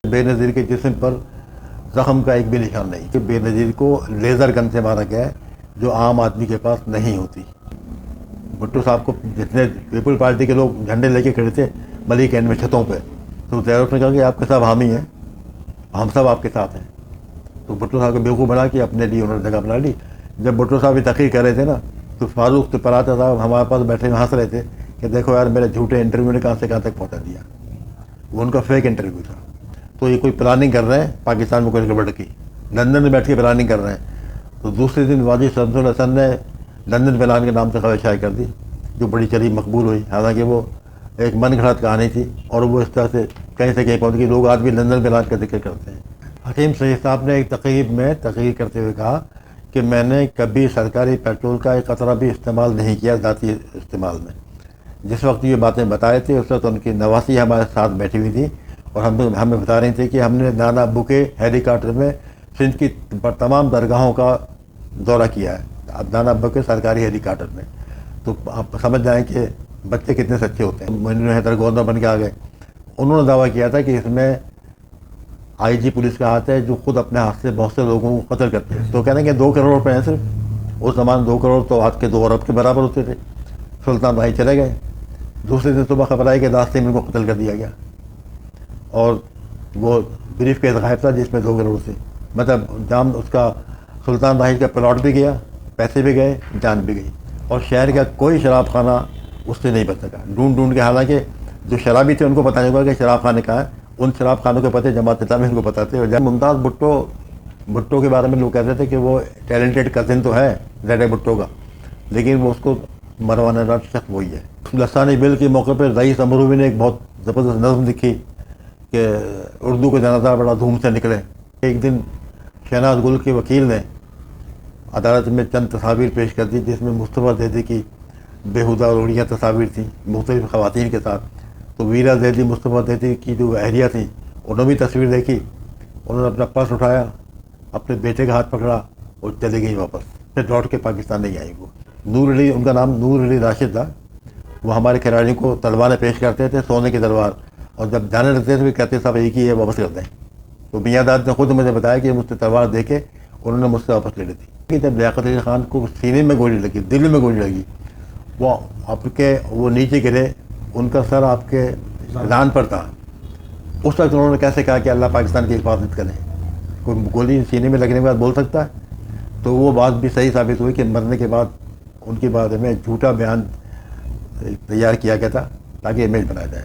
بے نظیر کے جسم پر زخم کا ایک بھی نشان نہیں کہ بے نظیر کو لیزر گن سے مارا گیا ہے جو عام آدمی کے پاس نہیں ہوتی. بھٹو صاحب کو جتنے پیپل پارٹی کے لوگ جھنڈے لے کے کھڑے تھے ملک اینڈ میں چھتوں پہ, تو زیرف نے کہا کہ آپ کے ساتھ حامی ہیں, ہم سب آپ کے ساتھ ہیں. تو بھٹو صاحب کو بیوقوف بنا کے اپنے لیے انہوں نے جگہ بنا لی. جب بھٹو صاحب یہ تقریر کر رہے تھے نا تو فاروق پراتا صاحب ہمارے پاس بیٹھے ہنس رہے تھے کہ دیکھو یار میرے جھوٹے انٹرویو نے کہاں سے کہاں تک پہنچا دیا. وہ ان کا فیک انٹرویو تھا. تو یہ کوئی پلاننگ کر رہے ہیں پاکستان میں کوئی گڑبڑ کی, لندن میں بیٹھ کے پلاننگ کر رہے ہیں. تو دوسرے دن واجد شمس الحسن نے لندن پلان کے نام سے خبر شائع کر دی جو بڑی چلی مقبول ہوئی. حالانکہ وہ ایک من گھڑت کہانی تھی اور وہ اس طرح سے کہیں پہنچ گئی. لوگ آج بھی لندن پلان کا ذکر کرتے ہیں. حکیم سعید صاحب نے ایک تقریب میں تقریر کرتے ہوئے کہا کہ میں نے کبھی سرکاری پیٹرول کا ایک قطرہ بھی استعمال نہیں کیا ذاتی استعمال میں. جس وقت یہ باتیں بتائے تھے اس وقت ان کی نواسی ہمارے ساتھ بیٹھی ہوئی تھی اور ہمیں بتا رہی تھی کہ ہم نے نانا ابو کے ہیلی کاپٹر میں سندھ کی تمام درگاہوں کا دورہ کیا ہے, نانا ابو کے سرکاری ہیلی کاپٹر میں. تو آپ سمجھ جائیں کہ بچے کتنے سچے ہوتے ہیں. انہوں نے گورنر بن کے آ گئے. انہوں نے دعویٰ کیا تھا کہ اس میں آئی جی پولیس کا ہاتھ ہے جو خود اپنے ہاتھ سے بہت سے لوگوں کو قتل کرتے ہیں. تو کہنے کہ 2 کروڑ روپے ہیں صرف. اس زمانے 2 کروڑ تو آج کے 2 ارب کے برابر ہوتے تھے. سلطان بھائی چلے گئے. دوسرے دن صبح خبر آئی کہ راستے میں ان کو قتل کر دیا گیا اور وہ بریف کیس غائب تھا جس میں 2 کروڑ تھے. مطلب جام اس کا سلطان بھائی کا پلاٹ بھی گیا, پیسے بھی گئے, جان بھی گئی, اور شہر کا کوئی شراب خانہ اس سے نہیں بچ سکا. ڈھونڈ کے, حالانکہ جو شرابی تھے ان کو پتہ نہیں ہوگا کہ شراب خانے کہاں ہے. ان شراب خانوں کے پتے جماعت اسلامی ان کو پتہ تھے. اور جب ممتاز بھٹو کے بارے میں لوگ کہتے تھے کہ وہ ٹیلنٹڈ کزن تو ہے زیڈ بھٹو کا, لیکن وہ اس کو مروانے والا شخص وہی ہے. لسانی بل کے موقع پہ رئیس امروی نے ایک بہت زبردست نظم لکھی کہ اردو کا جنازہ بڑا دھوم سے نکلے. ایک دن شہناز گل کے وکیل نے عدالت میں چند تصاویر پیش کر دی جس میں مصطفیٰ زیدی کی بیہودہ اور اڑیاں تصاویر تھیں مختلف خواتین کے ساتھ. تو ویرا زیدی, مصطفیٰ زیدی کی جو اہلیہ تھیں, انہوں نے بھی تصویر دیکھی. انہوں نے اپنا پرس اٹھایا, اپنے بیٹے کا ہاتھ پکڑا اور چلی گئی واپس. پھر لوٹ کے پاکستان نہیں آئی. وہ نور علی, ان کا نام نور علی راشد تھا. وہ ہمارے کھلاڑیوں کو تلواریں پیش کرتے تھے, سونے کی تلوار, اور جب جانے لگتے تھے کہتے صاحب ایک ہی ہے واپس کر دیں. تو میاں داد نے خود مجھے بتایا کہ مجھ سے تلوار دے کے انہوں نے مجھ سے واپس لے لی تھی. کہ جب لیاقت علی خان کو سینے میں گولی لگی, دل میں گولی لگی, وہ نیچے گرے, ان کا سر آپ کے لان پر تھا. اس وقت انہوں نے کیسے کہا کہ اللہ پاکستان کی حفاظت کرے. کوئی گولی سینے میں لگنے کے بعد بول سکتا ہے؟ تو وہ بات بھی صحیح ثابت ہوئی کہ مرنے کے بعد ان کے بارے میں جھوٹا بیان تیار کیا گیا تھا تاکہ امیج بنایا جائے.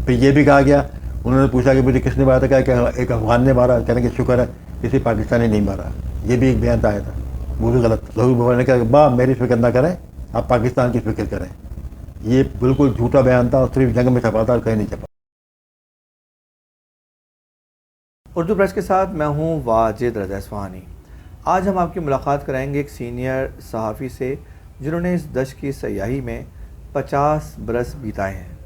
پھر یہ بھی کہا گیا, انہوں نے پوچھا کہ مجھے کس نے مارا تھا, کہ ایک افغان نے مارا. کہنے کہ شکر ہے کسی پاکستانی نہیں مارا. یہ بھی ایک بیان آیا تھا, وہ بھی غلط. ظہور بابا نے کہا کہ با میری فکر نہ کریں, آپ پاکستان کی فکر کریں. یہ بالکل جھوٹا بیان تھا اور صرف جنگ میں چھپا تھا اور کہیں نہیں چھپا. اردو پریس کے ساتھ میں ہوں واجد رضا اصفہانی. آج ہم آپ کی ملاقات کرائیں گے ایک سینئر صحافی سے جنہوں نے اس دشت کی سیاحی میں 50 برس بیتائے ہیں.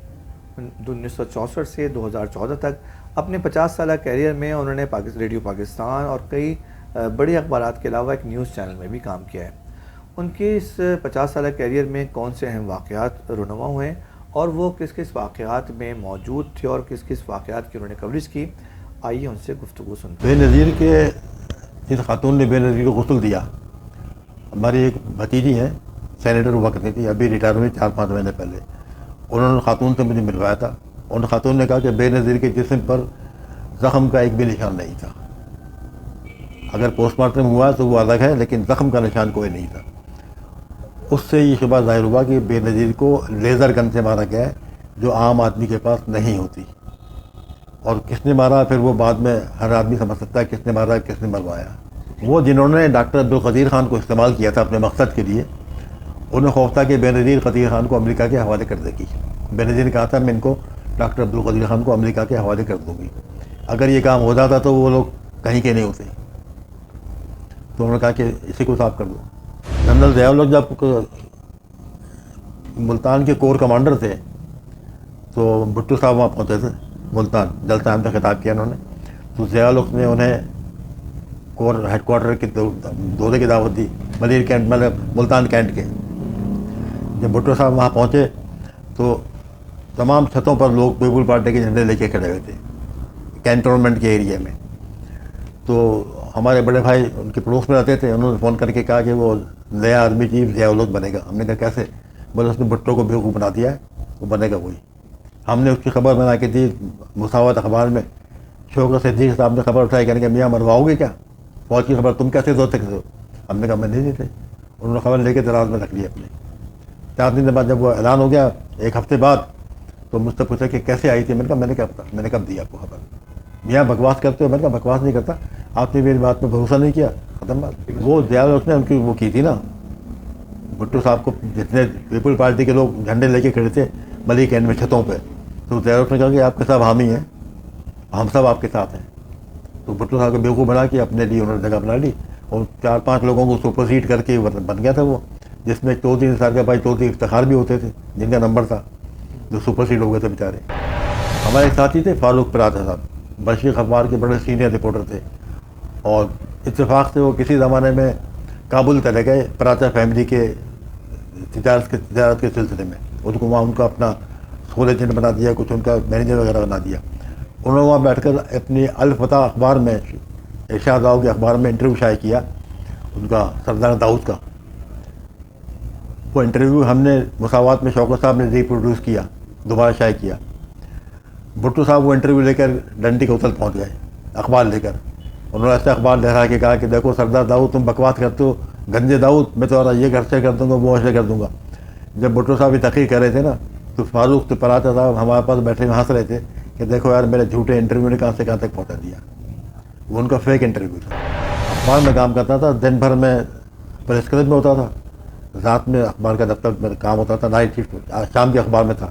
1964 سے 2014 تک اپنے 50 سالہ کیریئر میں انہوں نے ریڈیو پاکستان اور کئی بڑے اخبارات کے علاوہ ایک نیوز چینل میں بھی کام کیا ہے. ان کے اس 50 سالہ کیریئر میں کون سے اہم واقعات رونما ہوئے اور وہ کس کس واقعات میں موجود تھے اور کس کس واقعات کی انہوں نے کوریج کی, آئیے ان سے گفتگو سنتے ہیں. بے نظیر کے جس خاتون نے بے نظیر کو غسل دیا, ہماری ایک بھتیجی ہیں, سینیٹر ہوا کرتی تھی, ابھی ریٹائر ہوئی 4-5 مہینے پہلے. انہوں نے خاتون سے مجھے ملوایا تھا. ان خاتون نے کہا کہ بے نظیر کے جسم پر زخم کا ایک بھی نشان نہیں تھا. اگر پوسٹ مارٹم ہوا تو وہ الگ ہے, لیکن زخم کا نشان کوئی نہیں تھا. اس سے یہ شبہ ظاہر ہوا کہ بے نظیر کو لیزر گن سے مارا گیا ہے جو عام آدمی کے پاس نہیں ہوتی. اور کس نے مارا پھر وہ بعد میں ہر آدمی سمجھ سکتا ہے کس نے مارا, کس نے مروایا. وہ جنہوں نے ڈاکٹر عبدالقدیر خان کو استعمال کیا تھا اپنے مقصد کے لیے, انہیں خوف تھا کہ بے نظیر قدیر خان کو امریکہ کے حوالے کر دے گی. بے نظیر نے کہا تھا میں ان کو ڈاکٹر عبدالقدیر خان کو امریکہ کے حوالے کر دوں گی. اگر یہ کام ہو جاتا تو وہ لوگ کہیں کے نہیں ہوتے. تو انہوں نے کہا کہ اسی کو صاف کر دو. جنرل ضیاء الحق جب ملتان کے کور کمانڈر تھے تو بھٹو صاحب وہاں پہنچے تھے ملتان, جلسہ عام کا خطاب کیا انہوں نے. تو ضیاء الحق نے انہیں کور ہیڈ کوارٹر کے دورے کی دعوت دی, ملیر کینٹ مطلب ملتان کینٹ کے. جب بھٹو صاحب وہاں پہنچے تو تمام چھتوں پر لوگ پیپل پارٹی کے جھنڈے لے کے کھڑے ہوئے تھے. کینٹونمنٹ کے ایریا میں. تو ہمارے بڑے بھائی ان کے پڑوس میں رہتے تھے, انہوں نے فون کر کے کہا کہ وہ نیا آرمی چیف ضیاء الحق بنے گا. ہم نے کہا کیسے؟ بولے اس نے بھٹو کو بیوقوف بنا دیا ہے, وہ بنے گا وہی. ہم نے اس کی خبر بنا کے دی مساوات اخبار میں. شوکت صدیق صاحب نے خبر اٹھائی, کہنے کہ میاں مرواؤ گے کیا, فوج کی خبر تم کیسے دو سکتے ہو؟ ہم نے کہا میں نہیں دیتے. انہوں نے خبر لے کے دراز میں رکھ لی اپنے. 4 دن کے بعد جب وہ اعلان ہو گیا, 1 ہفتے بعد, تو مجھ سے پوچھا کہ کیسے آئی تھی. میں نے کہا میں نے کیا پتا, میں نے کب دی آپ کو خبر. میاں بکواس کرتے ہو. میں نے کہا بکواس نہیں کرتا, آپ نے میری بات پہ بھروسہ نہیں کیا, ختم بات. وہ ضیاء الحق نے ان کی وہ کی تھی نا, بھٹو صاحب کو جتنے پیپل پارٹی کے لوگ جھنڈے لے کے کھڑے تھے ملک اینڈ میں چھتوں پہ, تو ضیاء الحق نے کہا کہ آپ کے ساتھ حامی ہیں, ہم سب آپ کے ساتھ ہیں. تو بھٹو صاحب کو بیوقوف بنا کے اپنے لیے انہوں نے جگہ بنا لی, اور 4-5 لوگوں کو سپر سیڈ کر کے بن گیا تھا وہ, جس میں چودھری نثار کے بھائی چودھری افتخار بھی ہوتے تھے, جن کا نمبر تھا, جو سپر سیڈ ہو گئے تھے بیچارے. ہمارے ساتھی تھے فاروق پراتا صاحب, برشیق اخبار کے بڑے سینئر رپورٹر تھے, اور اتفاق سے وہ کسی زمانے میں کابل چلے گئے پراتا فیملی کے تجارت کے سلسلے میں. ان کو وہاں ان کا اپنا سول ایجنٹ بنا دیا, کچھ ان کا مینیجر وغیرہ بنا دیا. انہوں نے وہاں بیٹھ کر اپنی الفتح اخبار میں, ارشاد راؤ کے اخبار میں انٹرویو شائع کیا ان کا, سردار داؤد کا. وہ انٹرویو ہم نے مساوات میں شوکت صاحب نے ریپروڈیوس کیا, دوبارہ شائع کیا. بھٹو صاحب وہ انٹرویو لے کر ڈنڈی کوتل پہنچ گئے اخبار لے کر. انہوں نے ایسے اخبار لہرا کے کہا کہ دیکھو سردار داؤد تم بکواس کرتے ہو, گنجے داؤد, میں تو یہ گھر کر دوں گا, وہ ایسے کر دوں گا. جب بھٹو صاحب یہ تحقیق کر رہے تھے نا, تو فاروق تو پراتا صاحب ہمارے پاس بیٹھے ہنس رہے تھے کہ دیکھو یار میرے جھوٹے انٹرویو نے کہاں سے کہاں تک پہنچا دیا. وہ ان کا فیک انٹرویو تھا. اخبار میں کام کرتا تھا, دن بھر میں پریس کلب میں ہوتا تھا, رات میں اخبار کا دفتر میں کام ہوتا تھا, نائٹ شفٹ شام کے اخبار میں تھا,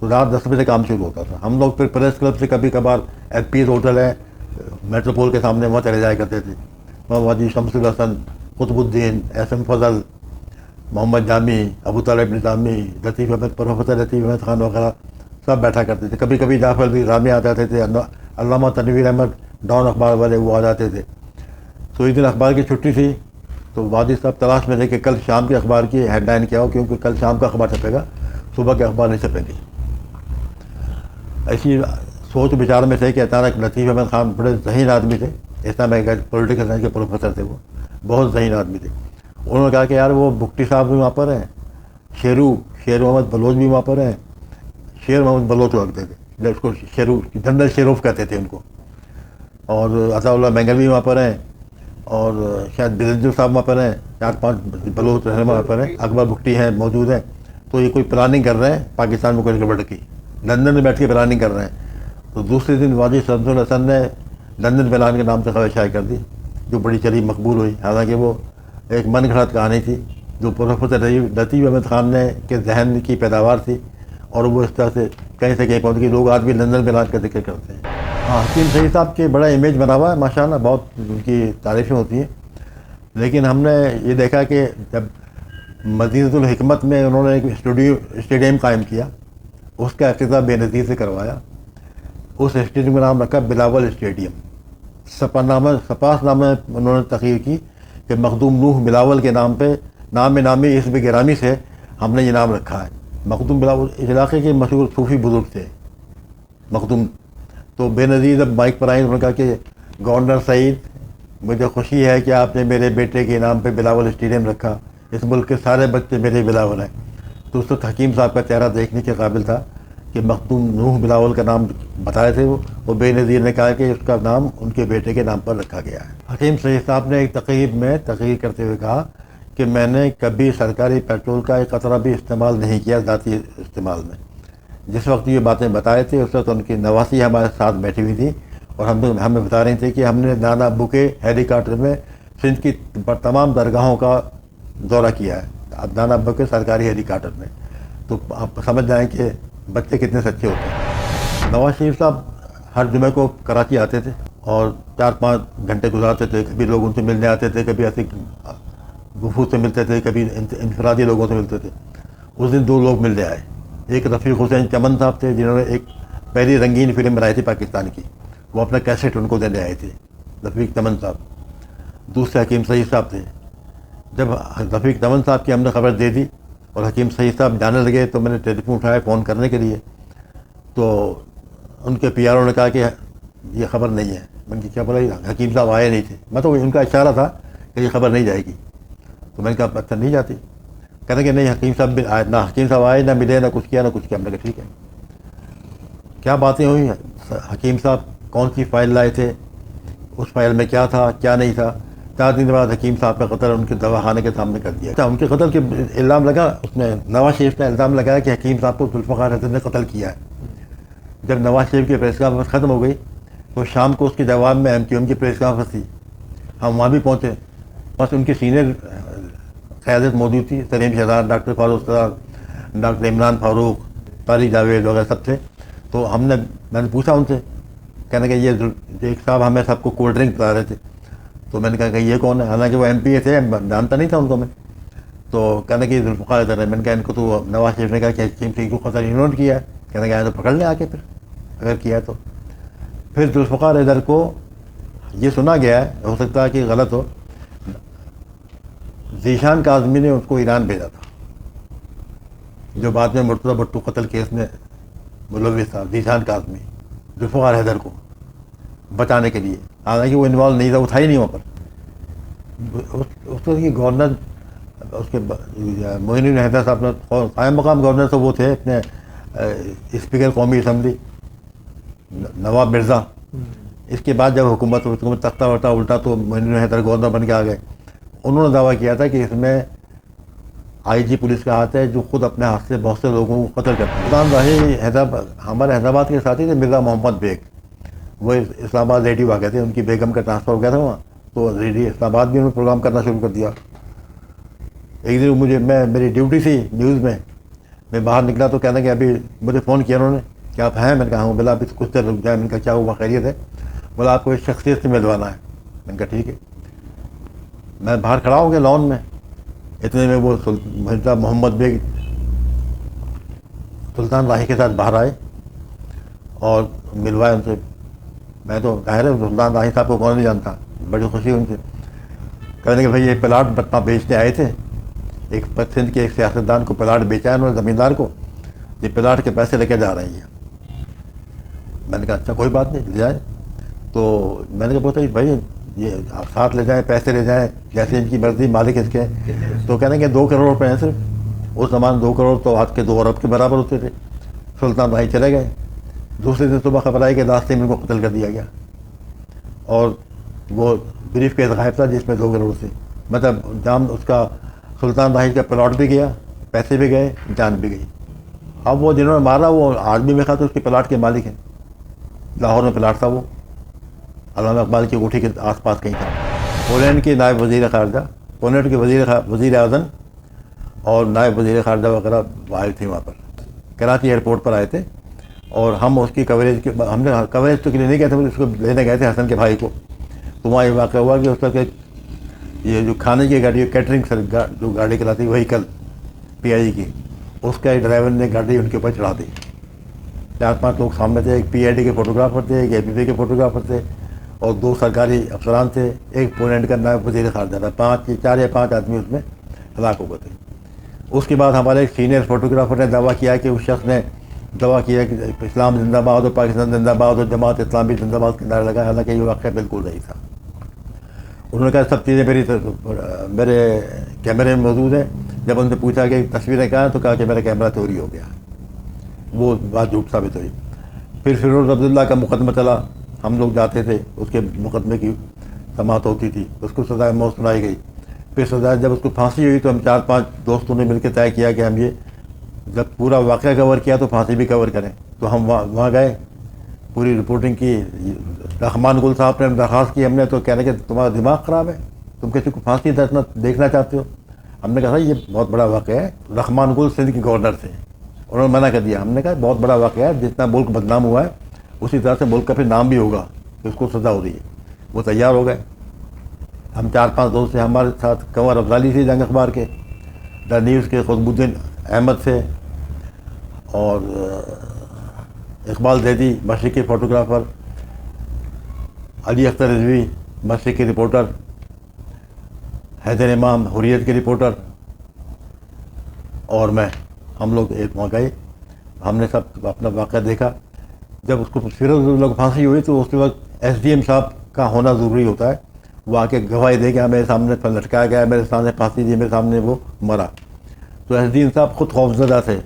تو رات 10 بجے کام شروع ہوتا تھا. ہم لوگ پھر پریس کلب سے کبھی کبھار ایف پی ہوٹل ہے میٹروپول کے سامنے, وہاں چلے جایا کرتے تھے. وہاں جی شمس الحسن, قطب الدین, احسن فضل, محمد جامی, ابو طالب نظامی, لطیف احمد, پروفیسر لطیف احمد خان وغیرہ سب بیٹھا کرتے تھے. کبھی کبھی جعفر بھی رامی آ جاتے تھے, علامہ تنویر احمد ڈان اخبار والے وہ آ جاتے تھے. تو اس دن اخبار کی چھٹی تھی, تو وادی صاحب تلاش میں تھے کہ کل شام کے اخبار کی ہیڈ لائن کیا ہو, کیونکہ کل شام کا اخبار چھپے گا, صبح کے اخبار نہیں چھپیں گے. ایسی سوچ بچار میں تھے کہ اچانک لطیف احمد خان بڑے ذہین آدمی تھے, اسلامیہ کے پولیٹیکل سائنس کے پروفیسر تھے, وہ بہت ذہین آدمی تھے. انہوں نے کہا کہ یار وہ بگٹی صاحب بھی وہاں پر ہیں, شیر محمد بلوچ بھی وہاں پر ہیں, شیر محمد بلوچ رکھتے تھے, اس کو جنرل شیروف کہتے تھے ان کو, اور عطا اللہ مینگل بھی وہاں پر ہیں, اور شاید بلنجو صاحب وہاں پر ہیں, 4-5 بلوچ رہنما وہاں پر ہیں, اکبر بگٹی ہیں موجود ہیں. تو یہ کوئی پلاننگ کر رہے ہیں پاکستان میں کوئی گڑبڑ کی, لندن میں بیٹھ کے پلاننگ کر رہے ہیں. تو دوسرے دن واجد شمس الحسن نے لندن پلان کے نام سے خبر شائع کر دی, جو بڑی چلی مقبول ہوئی. حالانکہ وہ ایک من گھڑت کہانی تھی جو پروفیسر لطیف احمد خان نے کے ذہن کی پیداوار تھی, اور وہ اس طرح سے کہیں سے کہیں پہنچ گئی. لوگ آج بھی لندن پلان کا ذکر کرتے ہیں. ہاں, حکیم سعید صاحب کے بڑا امیج بنا ہوا ہے ماشاء اللہ, بہت ان کی تعریفیں ہوتی ہیں. لیکن ہم نے یہ دیکھا کہ جب مدینۃ الحکمت میں انہوں نے ایک اسٹیڈیم قائم کیا, اس کا افتتاح بے نظیر سے کروایا. اس اسٹیڈیم کا نام رکھا بلاول اسٹیڈیم. سپاس نامہ انہوں نے تغیر کی کہ مخدوم نوح بلاول کے نام پہ, نامی اسم گرامی سے ہم نے یہ نام رکھا ہے. مخدوم بلاول اس علاقے کے مشہور صوفی بزرگ تھے مخدوم. تو بے نظیر جب مائک پر آئیں, انہوں نے کہا کہ گورنر سعید, مجھے خوشی ہے کہ آپ نے میرے بیٹے کے نام پہ بلاول اسٹیڈیم رکھا, اس ملک کے سارے بچے میرے بلاول ہیں. تو اس وقت حکیم صاحب کا چہرہ دیکھنے کے قابل تھا کہ مخدوم نوح بلاول کا نام بتائے تھے وہ بے نظیر نے کہا کہ اس کا نام ان کے بیٹے کے نام پر رکھا گیا ہے. حکیم سعید صاحب نے ایک تقریب میں تقریر کرتے ہوئے کہا کہ میں نے کبھی سرکاری پیٹرول کا ایک قطرہ بھی استعمال نہیں کیا ذاتی استعمال میں. جس وقت یہ باتیں بتائے تھے اس وقت ان کی نواسی ہمارے ساتھ بیٹھی ہوئی تھی, اور ہمیں بتا رہی تھی کہ ہم نے نانا ابو کے ہیلی کاپٹر میں سندھ کی تمام درگاہوں کا دورہ کیا ہے, نانا ابو کے سرکاری ہیلی کاپٹر میں. تو آپ سمجھ جائیں کہ بچے کتنے سچے ہوتے ہیں. نواز شریف صاحب ہر جمعے کو کراچی آتے تھے اور 4-5 گھنٹے گزارتے تھے. کبھی لوگ ان سے ملنے آتے تھے, کبھی ایسے وفود سے ملتے تھے, کبھی انفرادی لوگوں سے ملتے تھے. اس دن 2 لوگ ملنے آئے. ایک رفیق حسین چمن صاحب تھے جنہوں نے ایک پہلی رنگین فلم بنائی تھی پاکستان کی, وہ اپنا کیسٹ ان کو دینے آئے تھے, رفیق چمن صاحب. دوسرے حکیم سعید صاحب تھے. جب رفیق چمن صاحب کی ہم نے خبر دے دی اور حکیم سعید صاحب جانے لگے, تو میں نے ٹیلی فون اٹھایا فون کرنے کے لیے. تو ان کے پی آر او نے کہا کہ یہ خبر نہیں ہے. میں نے کیا بولا حکیم صاحب آئے نہیں تھے. میں تو ان کا اشارہ تھا کہ یہ خبر نہیں جائے گی. تو میں نے کہا اچھا نہیں جاتی. کہنے کہ نہیں حکیم صاحب آئے, نہ حکیم صاحب آئے, نہ ملے, نہ کچھ کیا, نہ کچھ کیا. میں نے کہا ٹھیک ہے. کیا باتیں ہوئی, حکیم صاحب کون سی فائل لائے تھے, اس فائل میں کیا تھا کیا نہیں تھا. 4 دن بعد حکیم صاحب کا قتل ان کے دواخانے کے سامنے کر دیا. ان کے قتل کے الزام لگا, اس میں نواز شریف نے الزام لگایا کہ حکیم صاحب کو ذوالفقار حسن نے قتل کیا ہے. جب نواز شریف کی پریس کانفرنس ختم ہو گئی تو شام کو اس کے جواب میں MQM کی پریس کانفرنس تھی. ہم وہاں بھی پہنچے. بس ان کی سینئر قیادت موجود تھی, سلیم شہزاد, ڈاکٹر فاروق صاحب, ڈاکٹر عمران فاروق, طارق جاوید وغیرہ سب تھے. تو میں نے پوچھا ان سے, کہنے کہ یہ ایک صاحب ہمیں سب کو کولڈ ڈرنک پلا رہے تھے. تو میں نے کہا کہ یہ کون ہے, حالانکہ وہ MPA تھے, جانتا نہیں تھا ان کو میں. تو کہنے کہ ذوالفقار حیدر ہے. میں نے کہا ان کو تو نواز شریف نے کہا کہ حکیم صاحب کو قتل انہوں نے کیا ہے. کہنے کہ تو پکڑ لیں آ کے پھر اگر کیا ہے تو. پھر ذوالفقار حیدر کو یہ سنا گیا ہے, ہو سکتا ہے کہ غلط ہو, ذیشان کاظمی نے اس کو ایران بھیجا تھا, جو بعد میں مرتضیٰ بھٹو قتل کیس میں ملوث تھا. ذیشان کاظمی ذوالفقار حیدر کو بچانے کے لیے, حالانکہ وہ انوالو نہیں تھا, وہ تھا ہی نہیں وہاں پر. اس وقت کی گورنر, اس کے معین الدین حیدر صاحب نے قائم مقام گورنر تو وہ تھے اپنے اسپیکر قومی اسمبلی نواب مرزا. اس کے بعد جب حکومت تختہ وختہ الٹا تو معین الدین حیدر گورنر بن کے آ گئے. انہوں نے دعویٰ کیا تھا کہ اس میں IG پولیس کا ہاتھ ہے, جو خود اپنے ہاتھ سے بہت سے لوگوں کو قتل کرتے ہیں. سلطان راہی ہمارے حیدرآباد کے ساتھی تھے, مرزا محمد بیگ, وہ اسلام آباد ریڈیو آ گئے تھے, ان کی بیگم کا ٹرانسفر ہو گیا تھا وہاں, تو ریڈیو اسلام آباد بھی انہوں نے پروگرام کرنا شروع کر دیا. ایک دن میری ڈیوٹی تھی نیوز میں باہر نکلا تو کہنا کہ ابھی مجھے فون کیا انہوں نے کہ آپ ہیں. میں نے کہا ہوں. بلا ابھی کچھ دیر رک جائے. میں نے کہا کیا ہوا, خیریت ہے؟ بولا آپ کو اس شخصیت سے ملوانا ہے. میں نے کہا ٹھیک ہے. میں باہر کھڑا ہو گیا لان میں, اتنے میں وہ مرزا محمد بیگ سلطان راہی کے ساتھ باہر آئے اور ملوائے ان سے. میں تو ظاہر ہے سلطان راہی صاحب کو کون نہیں جانتا, بڑی خوشی ان سے. کہنے کہ بھائی یہ پلاٹ بٹنا بیچنے آئے تھے, ایک سندھ کے ایک سیاستدان کو پلاٹ بیچا ہے انہوں نے, زمیندار کو, یہ پلاٹ کے پیسے لے کے جا رہے ہیں. میں نے کہا اچھا کوئی بات نہیں, لے جائیں. تو میں نے کہا پوچھا بھائی یہ آپ ساتھ لے جائیں, پیسے لے جائیں, جیسے ان کی مرضی, مالک اس کے. تو کہنے کہ 2 کروڑ روپے ہیں صرف. اس زمان 2 کروڑ تو آج کے 2 ارب کے برابر ہوتے تھے. سلطان بھائی چلے گئے. دوسرے دن صبح خبر آئی کہ راستے میں ان کو قتل کر دیا گیا, اور وہ بریف کیس غائب تھا جس میں 2 کروڑ سے, مطلب جام اس کا سلطان راہی کا پلاٹ بھی گیا, پیسے بھی گئے, جان بھی گئی. اب وہ جنہوں نے مارا وہ آدمی میں تھا تو اس کے پلاٹ کے مالک ہیں. لاہور میں پلاٹ تھا, وہ علامہ اقبال کی کوٹھی کے آس پاس کہیں تھا. پولینڈ کے نائب وزیر خارجہ, پولینڈ کے وزیر اعظم اور نائب وزیر خارجہ وغیرہ آئے تھے وہاں پر, کراچی ایئرپورٹ پر آئے تھے. اور ہم اس کی کوریج ہم نے کوریج تو کے لیے نہیں گئے تھے, اس کو لینے گئے تھے حسن کے بھائی کو. تو وہاں یہ واقعہ ہوا کہ اس کا کہ یہ جو کھانے کی گاڑی, کیٹرنگ جو گاڑی چلاتی وہیکل PID کی, اس کا ڈرائیور نے گاڑی ان کے اوپر چڑھا دی. 4-5 لوگ سامنے تھے, ایک PID کے فوٹوگرافر تھے, ایک APP کے فوٹوگرافر تھے, اور 2 سرکاری افسران تھے, ایک پولینڈ کا نائب وزیر خارجہ تھا. 4 یا 5 آدمی اس میں ہلاک ہو گئے تھے. اس کے بعد ہمارے ایک سینئر فوٹوگرافر نے دعویٰ کیا کہ اس شخص نے دعویٰ کیا کہ اسلام زندہ باد اور پاکستان زندہ باد اور جماعت اسلامی زندہ باد کے نعرے لگا, حالانکہ یہ واقعہ بالکل نہیں تھا. انہوں نے کہا سب چیزیں میرے کیمرے میں موجود ہیں. جب ان سے پوچھا کہ تصویریں کہاں ہیں تو کہا کہ میرا کیمرہ چوری ہو گیا. وہ بات جھوٹ ثابت ہوئی. پھر فیروز عبداللہ کا مقدمہ چلا, ہم لوگ جاتے تھے, اس کے مقدمے کی سماعت ہوتی تھی, اس کو سزائے موت سنائی گئی. پھر سزائے جب اس کو پھانسی ہوئی تو ہم 4-5 دوستوں نے مل کے طے کیا کہ ہم یہ جب پورا واقعہ کور کیا تو پھانسی بھی کور کریں. تو ہم وہاں گئے, پوری رپورٹنگ کی. رحمان گل صاحب نے درخواست کی, ہم نے تو کہنے کہ تمہارا دماغ خراب ہے, تم کسی کو پھانسی دیکھنا چاہتے ہو. ہم نے کہا یہ بہت بڑا واقعہ ہے. رحمان گل سندھ کے گورنر تھے, انہوں نے منع کر دیا. ہم نے کہا بہت بڑا واقعہ ہے, جتنا ملک بدنام ہوا ہے اسی طرح سے ملک کا پھر نام بھی ہوگا کہ اس کو سزا ہو رہی ہے. وہ تیار ہو گئے. ہم 4-5 دوست تھے, ہمارے ساتھ کنور افضالی تھے جنگ اخبار کے, دا نیوز کے قطب الدین احمد تھے, اور اقبال زیدی مشرقی فوٹوگرافر, علی اختر رضوی مشرقی رپورٹر, حیدر امام حریت کے رپورٹر, اور میں. ہم لوگ ایک وہاں گئے, ہم نے سب اپنا واقعہ دیکھا. جب اس کو فیروز عبداللہ کو پھانسی ہوئی تو اس وقت SDM صاحب کا ہونا ضروری ہوتا ہے. وہ آ کے گواہی دے کہ میرے سامنے لٹکایا گیا, میرے سامنے پھانسی دی, میرے سامنے وہ مرا. تو SDM صاحب خود خوفزدہ تھے.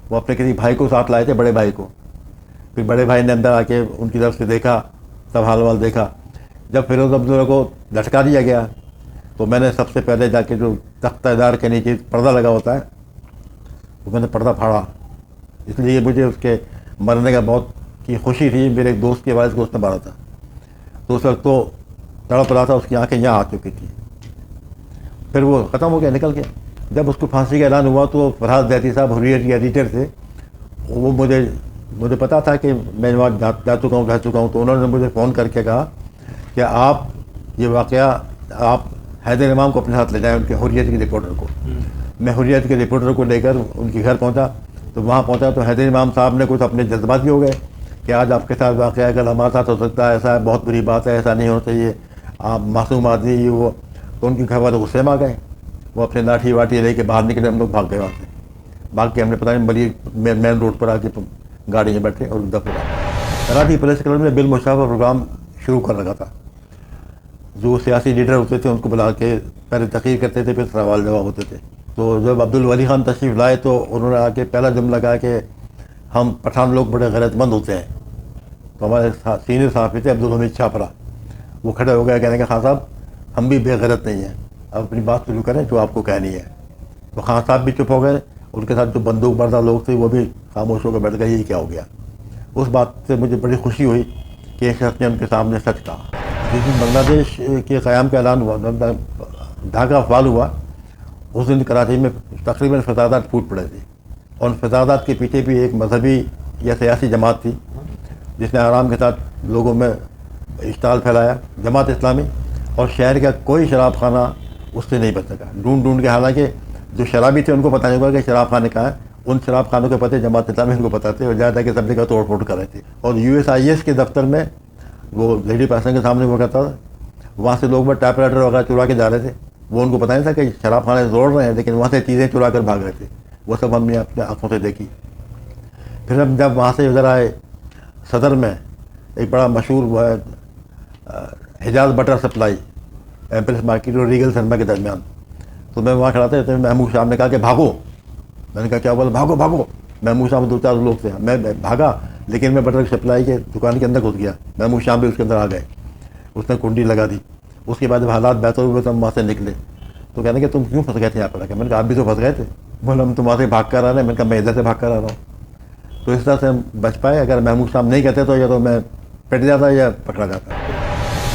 وہ اپنے کسی بھائی کو ساتھ لائے تھے, بڑے بھائی کو. پھر بڑے بھائی نے اندر آ کے ان کی طرف سے دیکھا, سب حال وال دیکھا. جب فیروز عبداللہ کو لٹکا دیا گیا تو میں نے سب سے پہلے جا کے جو تختہ دار کے نیچے پردہ لگا ہوتا ہے وہ میں نے پردہ پھاڑا. اس لیے مجھے اس کے مرنے کا بہت کی خوشی تھی. میرے ایک دوست کے والد کو اس نے مارا تھا, تو اس وقت تو تڑپ رہا تھا, اس کی آنکھیں یہاں آ چکی تھیں. پھر وہ ختم ہو گیا, نکل گیا. جب اس کو پھانسی کا اعلان ہوا تو فرحات زیدی صاحب حریت کے ایڈیٹر تھے, وہ مجھے پتا تھا کہ میں وہاں جا چکا ہوں. تو انہوں نے مجھے فون کر کے کہا کہ آپ یہ واقعہ آپ حیدر امام کو اپنے ساتھ لے جائیں, ان کے حریت کے رپورٹر کو. میں حریت کے رپورٹر کو لے کر ان کے گھر پہنچا. تو وہاں پہنچا تو حیدر امام صاحب نے کچھ اپنے جذباتی ہو گئے کہ آج آپ کے ساتھ واقعہ ہے, کل ہمارے ساتھ ہو سکتا ہے, ایسا ہے, بہت بری بات ہے, ایسا نہیں ہونا چاہیے, آپ معصوم آدمی یہ وہ. تو ان کے گھر والے غصے میں آ گئے. وہ اپنے لاٹھی واٹھی لے کے باہر نکلے, ہم لوگ بھاگ گئے وہاں سے. بھاگ کے ہم نے پتہ نہیں بڑی مین روڈ پر آ کے گاڑی میں بیٹھے اور دفعہ کراچی پریس کلب نے بالمشافہ پروگرام شروع کر رکھا تھا. جو سیاسی لیڈر ہوتے تھے ان کو بلا کے پہلے تقریر کرتے تھے, پھر سوال جواب ہوتے تھے. تو جب عبدالولی خان تشریف لائے تو انہوں نے آ کے پہلا جملہ کہا کہ ہم پٹھان لوگ بڑے غیرت مند ہوتے ہیں. تو ہمارے سینئر صحافی تھے عبدالحمید چھاپرا, وہ کھڑے ہو گئے کہنے کہ خان صاحب ہم بھی بے غیرت نہیں ہیں, اب اپنی بات شروع کریں جو آپ کو کہنی ہے. تو خان صاحب بھی چپ ہو گئے, ان کے ساتھ جو بندوق بردار لوگ تھے وہ بھی خاموش ہو کے بیٹھ گئے, یہ کیا ہو گیا. اس بات سے مجھے بڑی خوشی ہوئی کہ ایک شخص نے ان کے سامنے سچ کہا. جس دن بنگلہ دیش کے قیام کا اعلان ہوا, ڈھاکہ فال ہوا, اس دن کراچی میں تقریباً فسادات پھوٹ پڑے تھے. اور ان فسادات کے پیچھے بھی ایک مذہبی یا سیاسی جماعت تھی جس نے آرام کے ساتھ لوگوں میں اشتعال پھیلایا, جماعت اسلامی. اور شہر کا کوئی شراب خانہ اس سے نہیں بچ سکا, ڈھونڈ کے. حالانکہ جو شرابی تھے ان کو پتہ نہیں ہوا کہ شراب خانے کہاں ہیں, ان شراب خانوں کے پتے جماعت اسلامی ان کو پتہ تھے, اور زیادہ کہ سب کا توڑ پھوڑ کر رہے تھے. اور USIS کے دفتر میں وہ لیڈی پرسن کے سامنے وہ کرتا تھا, وہاں سے لوگ ٹائپ رائٹر وغیرہ چرا کے جا رہے تھے. وہ ان کو پتہ نہیں تھا کہ شراب خانے توڑ رہے ہیں, لیکن وہاں سے چیزیں چرا کر بھاگ رہے تھے. وہ سب ہم نے اپنے آنکھوں سے دیکھی. پھر ہم جب وہاں سے ادھر آئے, صدر میں ایک بڑا مشہور وہ ہے Hijaz butter supply, Empress market اور ریگل سنیما کے درمیان. تو میں وہاں کھڑا تھا, تو محمود صاحب نے کہا کہ بھاگو. میں نے کہا کیا بولا, بھاگو. محمود صاحب 2-4 لوگ تھے, میں بھاگا, لیکن میں بٹر سپلائی کے دکان کے اندر گھس گیا. محمود صاحب بھی اس کے اندر آ گئے, اس نے کنڈی لگا دی. اس کے بعد جب حالات بہتر ہوئے تو ہم وہاں سے نکلے. تو کہنے کہ تم کیوں پھنس گئے تھے یہاں پر؟ میں نے کہا آپ بھی تو پھنس گئے تھے. بولا ہم تم وہاں سے بھاگ کر آ رہے ہیں. میں نے کہا میں ادھر سے بھاگ کر آ رہا ہوں. تو اس طرح سے ہم بچ پائے. اگر محمود صاحب نہیں کہتے تو یا تو میں پٹ جاتا یا پکڑا جاتا.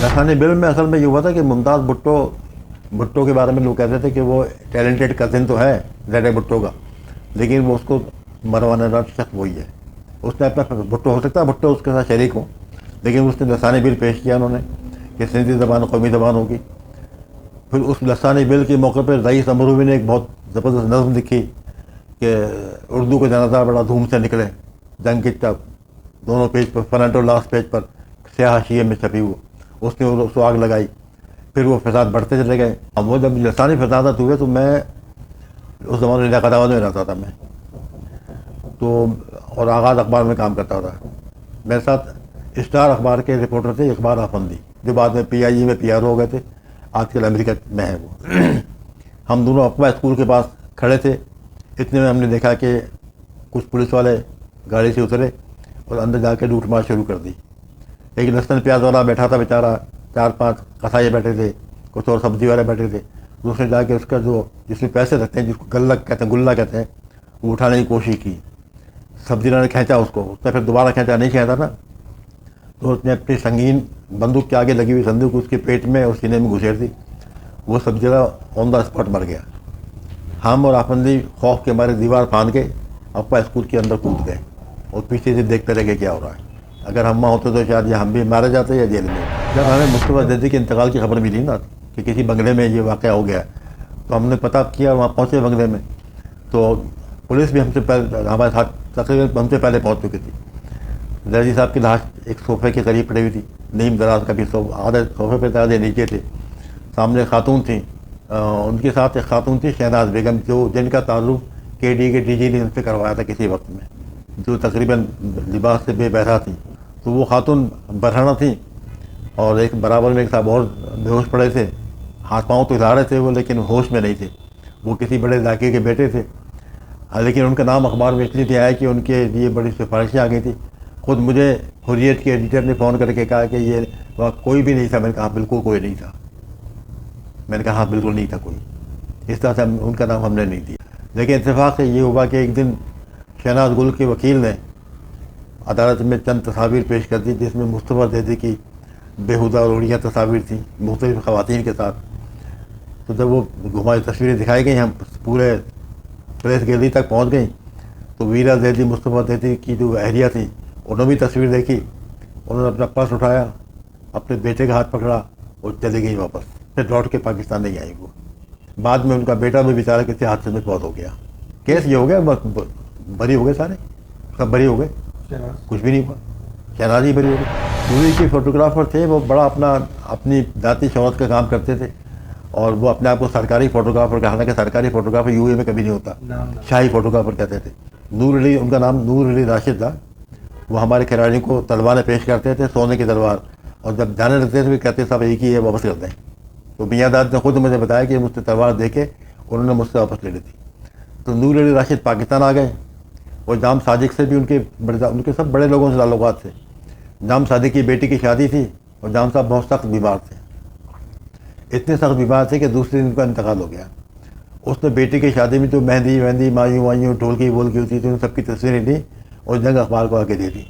لسانی بل میں اصل میں یہ ہوا تھا کہ ممتاز بھٹو کے بارے میں لوگ کہتے تھے کہ وہ ٹیلنٹڈ کزن تو ہے زیڈ بھٹو کا, لیکن وہ اس کو مروانے والا شخص وہی ہے. اس نے اپنا بھٹو ہو سکتا ہے بھٹو اس کے ساتھ شریک ہوں, لیکن اس نے لسانی بل پیش کیا انہوں نے کہ سندھی زبان قومی زبان ہوگی. پھر اس لسانی بل کے موقع پہ رئیس امروی نے ایک بہت زبردست نظم لکھی کہ اردو کا جنازہ بڑا دھوم سے نکلے. جنگ کی دونوں پیج پر, فرنٹ اور لاسٹ پیج پر سیاہ حاشیے میں چھپی ہوئی. اس نے اس کو آگ لگائی. پھر وہ فساد بڑھتے چلے گئے. اب وہ جب لسانی فسادات ہوئے تو میں اس زمانے میں علاقہ آباد میں رہتا تھا میں, تو اور آغاز اخبار میں کام کرتا تھا. میرے ساتھ اسٹار اخبار کے رپورٹر تھے اقبال آفندی, جو بعد میں PIE میں PR ہو گئے تھے, آج کل امریکہ میں ہے وہ. ہم دونوں اقبا اسکول کے پاس کھڑے تھے. اتنے میں ہم نے دیکھا کہ کچھ پولیس والے گاڑی سے اترے اور اندر جا کے لوٹ مار شروع کر دی. ایک لہسن پیاز والا بیٹھا تھا بیچارہ, 4-5 قصائی بیٹھے تھے, کچھ اور سبزی والے بیٹھے تھے. دوسرے جا کے اس کا جو جس میں پیسے رکھتے ہیں, جس کو گلہ کہتے ہیں, وہ اٹھانے کی کوشش کی. سبزی نے کھینچا اس نے پھر دوبارہ کھینچا, نہیں کھینچا نا, تو اس نے اپنی سنگین بندوق کے آگے لگی ہوئی صندوق اس کے پیٹ میں اور سینے میں گھسیڑ دی. وہ سبزی آن دا اسپاٹ مر گیا. ہم اور آفندی خوف کے مارے دیوار پھاند کے اپا اسکول کے اندر کود گئے اور پیچھے سے دیکھتے رہ گئے کیا ہو رہا ہے. اگر ہم وہاں ہوتے تو شاید ہم بھی مارے جاتے یا جیل میں. جب ہمیں مصطفیٰ زیدی کے انتقال کی خبر ملی نا کہ کسی بنگلے میں یہ واقعہ ہو گیا, تو ہم نے پتہ کیا, وہاں پہنچے بنگلے میں. تو پولیس بھی ہم سے پہلے ہمارے ساتھ تقریباً ہم سے پہلے پہنچ چکی تھی. زیدی صاحب کی لاش ایک صوفے کے قریب پڑی ہوئی تھی, نیم دراز کا بھی آدھے صوفے پہ آدھے نیچے تھے. سامنے خاتون تھیں, ان کے ساتھ ایک خاتون تھی شہناز بیگم, جن کا تعلق KD کے DG نے ان سے کروایا تھا کسی وقت میں. جو تقریباً لباس سے بے بہرا تھیں. تو وہ خاتون برہنہ تھیں اور ایک برابر میں ایک صاحب اور بے ہوش پڑے تھے. ہاتھ پاؤں تو ہلا رہے تھے وہ, لیکن ہوش میں نہیں تھے. وہ کسی بڑے علاقے کے بیٹے تھے, لیکن ان کا نام اخبار میں اس لیے آیا کہ ان کے لیے بڑی سفارشیں آ گئی تھی. خود مجھے حریت کے ایڈیٹر نے فون کر کے کہا کہ یہ وہاں کوئی بھی نہیں تھا. میں نے کہا بالکل کوئی نہیں تھا. میں نے کہا ہاں بالکل نہیں تھا کوئی. اس طرح سے ان کا نام ہم نے نہیں دیا. لیکن اتفاق سے یہ ہوا کہ ایک دن شہناز گل کے وکیل نے عدالت میں چند تصاویر پیش کر دی جس میں مصطفیٰ زیدی کی بےہودہ اور اڑیاں تصاویر تھیں مختلف خواتین کے ساتھ. تو جب وہ گھمائی تصویریں دکھائی گئیں, ہم پورے پریس گیلری تک پہنچ گئیں, تو ویرا زیدی, مصطفیٰ زیدی کی جو اہلیہ تھی انہوں نے بھی تصویر دیکھی. انہوں نے اپنا پرس اٹھایا, اپنے بیٹے کا ہاتھ پکڑا اور چلی گئی واپس. پھر لوٹ کے پاکستان نہیں آئی وہ. بعد میں ان کا بیٹا بھی بیچارہ کسی حادثے میں فوت ہو گیا. کیس یہ ہو گیا, بری ہو گئے سارے, سب بری ہو گئے, کچھ بھی نہیں ہوا. شہناز ہی بری ہو گئی. پوری کے فوٹوگرافر تھے وہ, بڑا اپنی ذاتی شہرت کا کام کرتے تھے اور وہ اپنے آپ کو سرکاری فوٹوگرافر کہا. کہ سرکاری فوٹوگرافر یو اے میں کبھی نہیں ہوتا, شاہی فوٹوگرافر کہتے تھے. نور علی, ان کا نام نور علی راشد تھا. وہ ہمارے کھلاڑیوں کو تلواریں پیش کرتے تھے, سونے کی تلوار, اور جب جانے لگتے تھے کہتے صاحب ایک ہی ہے, واپس کر دیں. تو میاں داد نے خود مجھے بتایا کہ مجھ سے تلوار دے کے انہوں نے مجھ سے واپس لے لی تھی. تو نور علی راشد پاکستان آ گئے, اور جام صادق سے بھی ان کے سب بڑے لوگوں سے تعلقات تھے. جام صادق کی بیٹی کی شادی تھی اور جام صاحب بہت سخت بیمار تھے. اتنے سخت بیمار تھے کہ دوسرے دن کا انتقال ہو گیا. اس نے بیٹی کی شادی میں جو مہندی مایوں ڈھولکی وولکی ہوتی تھی ان سب کی تصویریں لی اور جنگ اخبار کو آ کے دے دی.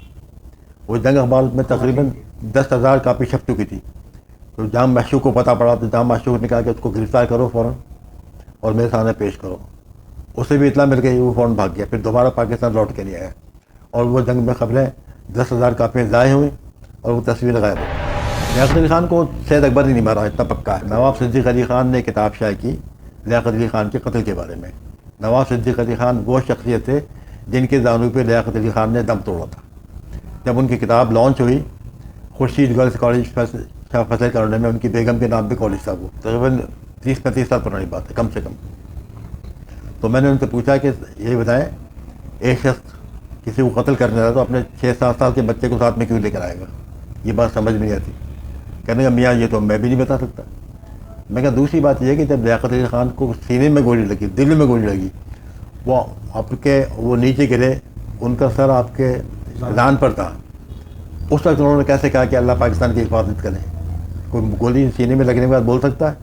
وہ جنگ اخبار میں تقریباً 10,000 کاپی چھپ چکی تھی. تو جام معشوق کو پتہ پڑا تو جام معشوق نے کہا کہ اس کو گرفتار کرو فوراً اور میرے سامنے پیش کرو. اسے بھی اطلاع مل گئی, وہ فوراً بھاگ گیا. پھر دوبارہ پاکستان لوٹ کے نہیں آیا, اور وہ جنگ میں خبریں 10,000 کاپیاں ضائع ہوئیں اور وہ تصویریں غائب ہوئی. لیاقت علی خان کو سید اکبر نے نہیں مارا, اتنا پکا ہے. نواب صدیق علی خان نے کتاب شائع کی لیاقت علی خان کے قتل کے بارے میں. نواب صدیق علی خان وہ شخصیت تھے جن کے زانوں پہ لیاقت علی خان نے دم توڑا تھا. جب ان کی کتاب لانچ ہوئی, Khurshid girls college Faisal colony میں ان کی بیگم کے نام پہ کالج تھا. وہ تقریباً 30-35 سال پرانی بات ہے کم سے کم. تو میں نے ان سے پوچھا کہ یہ بتائیں, ایک شخص کسی کو قتل کرنے لگا تو اپنے 6-7 سال کے بچے کو ساتھ میں کیوں لے کر آئے گا؟ یہ بات سمجھ نہیں آتی. کہنے کا میاں یہ تو میں بھی نہیں بتا سکتا. میں کہا دوسری بات یہ ہے کہ جب لیاقت علی خان کو سینے میں گولی لگی, دل میں گولی لگی, وہ نیچے گرے, ان کا سر آپ کے دان پر تھا. اس وقت انہوں نے کیسے کہا کہ اللہ پاکستان کی حفاظت کرے؟ کوئی گولی سینے میں لگنے کے بعد بول سکتا ہے؟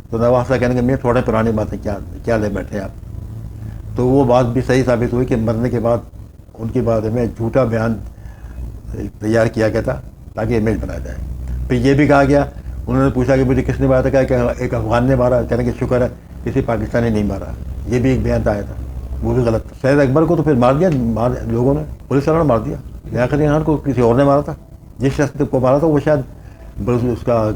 تو نواب صاحب کہنے کہ میں تھوڑے پرانی باتیں کیا لے بیٹھے آپ. تو وہ بات بھی صحیح ثابت ہوئی کہ مرنے کے بعد ان کے بارے میں جھوٹا بیان تیار کیا گیا تھا تاکہ امیج بنایا جائے. پھر یہ بھی کہا گیا, انہوں نے پوچھا کہ مجھے کس نے مارا تھا, کہ ایک افغان نے مارا. کہنے کہ شکر ہے کسی پاکستانی نہیں مارا. یہ بھی ایک بیان آیا تھا, وہ بھی غلط تھا. سید اکبر کو تو پھر مار دیا لوگوں نے, پولیس والوں نے مار دیا. لیاقت علی خان کو کسی اور نے مارا تھا. جس شخص کو مارا تھا وہ شاید اس کا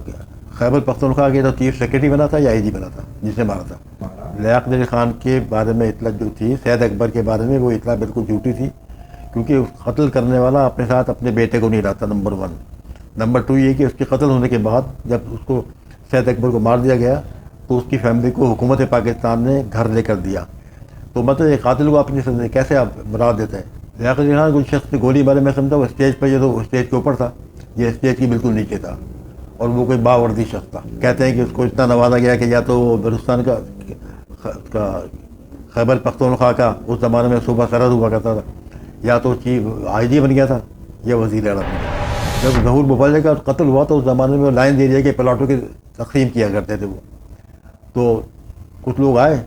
خیبر پختونخوا کے تو چیف سیکرٹری بنا تھا یا آئی جی بنا تھا جس نے مارا تھا. لیاقت علی خان کے بارے میں اطلاع جو تھی سید اکبر کے بارے میں, وہ اطلاع بالکل جھوٹی تھی, کیونکہ قتل کرنے والا اپنے ساتھ اپنے بیٹے کو نہیں لاتا, نمبر 1. نمبر 2 یہ کہ اس کے قتل ہونے کے بعد جب اس کو سید اکبر کو مار دیا گیا تو اس کی فیملی کو حکومت پاکستان نے گھر لے کر دیا. تو مطلب ایک قاتل کو اپنی کیسے آپ مراد دیتے ہیں؟ لیاقت علی خان کچھ شخص نے گولی مارے, میں سمجھتا وہ اسٹیج پہ, یہ تو اسٹیج کے اوپر تھا, یہ اسٹیج کی بالکل نیچے تھا, اور وہ کوئی باوردی شخص تھا. کہتے ہیں کہ اس کو اتنا نوازا گیا کہ یا تو بلوچستان کا خیبر پختونخوا کا اس زمانے میں صوبہ سرحد ہوا کرتا تھا, یا تو چیف آئی جی بن گیا تھا یا وزیر اعلیٰ بن گیا. جب ظہور بھوپالے کا قتل ہوا تو اس زمانے میں لائن ایریا کے پلاٹوں کی تقسیم کیا کرتے تھے وہ. تو کچھ لوگ آئے,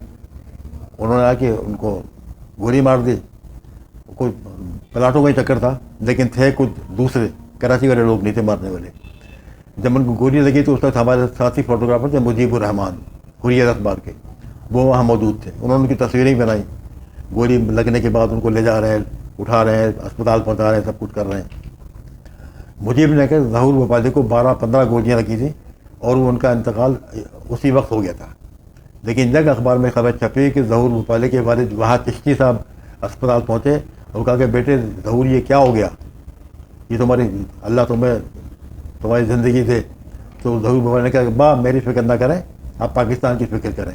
انہوں نے آ کے ان کو گولی مار دی. کوئی پلاٹوں کا ہی چکر تھا, لیکن تھے کچھ دوسرے کراچی والے لوگ نہیں تھے مارنے والے. جب ان کو گولی لگی تو اس وقت ہمارے ساتھی فوٹوگرافر تھے مجیب الرحمان حریت اخبار کے, وہ وہاں موجود تھے. انہوں نے ان کی تصویریں بنائیں. گولی لگنے کے بعد ان کو لے جا رہے ہیں, اٹھا رہے ہیں, اسپتال پہنچا رہے ہیں, سب کچھ کر رہے ہیں. مجیب نے کہا ظہور بھوپالے کو 12-15 گولیاں لگی تھیں اور وہ ان کا انتقال اسی وقت ہو گیا تھا. لیکن جنگ اخبار میں خبر چھپی کہ ظہور بھوپالے کے والد وہاں چشتی صاحب اسپتال پہنچے اور کہا کہ بیٹے ظہور یہ کیا ہو گیا, یہ تمہاری اللہ تمہاری زندگی دے. تو ظہور بھوپالے نے کہا کہ باپ میری فکر نہ کریں, آپ پاکستان کی فکر کریں.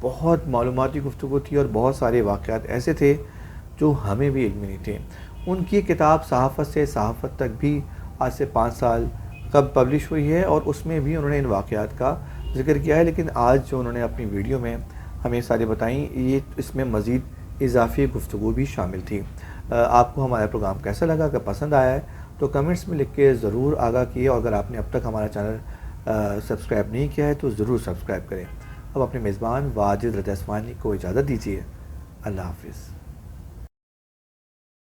بہت معلوماتی گفتگو تھی اور بہت سارے واقعات ایسے تھے جو ہمیں بھی علم نہیں تھے۔ ان کی کتاب صحافت سے صحافت تک بھی آج سے 5 سال قبل پبلش ہوئی ہے اور اس میں بھی انہوں نے ان واقعات کا ذکر کیا ہے، لیکن آج جو انہوں نے اپنی ویڈیو میں ہمیں سارے بتائیں، یہ اس میں مزید اضافی گفتگو بھی شامل تھی۔ آپ کو ہمارا پروگرام کیسا لگا؟ اگر پسند آیا ہے تو کمنٹس میں لکھ کے ضرور آگاہ کیے، اور اگر آپ نے اب تک ہمارا چینل سبسکرائب نہیں کیا ہے تو ضرور سبسکرائب کریں۔ اب اپنے میزبان واجد رضا اصفہانی کو اجازت دیجیے۔ اللہ حافظ۔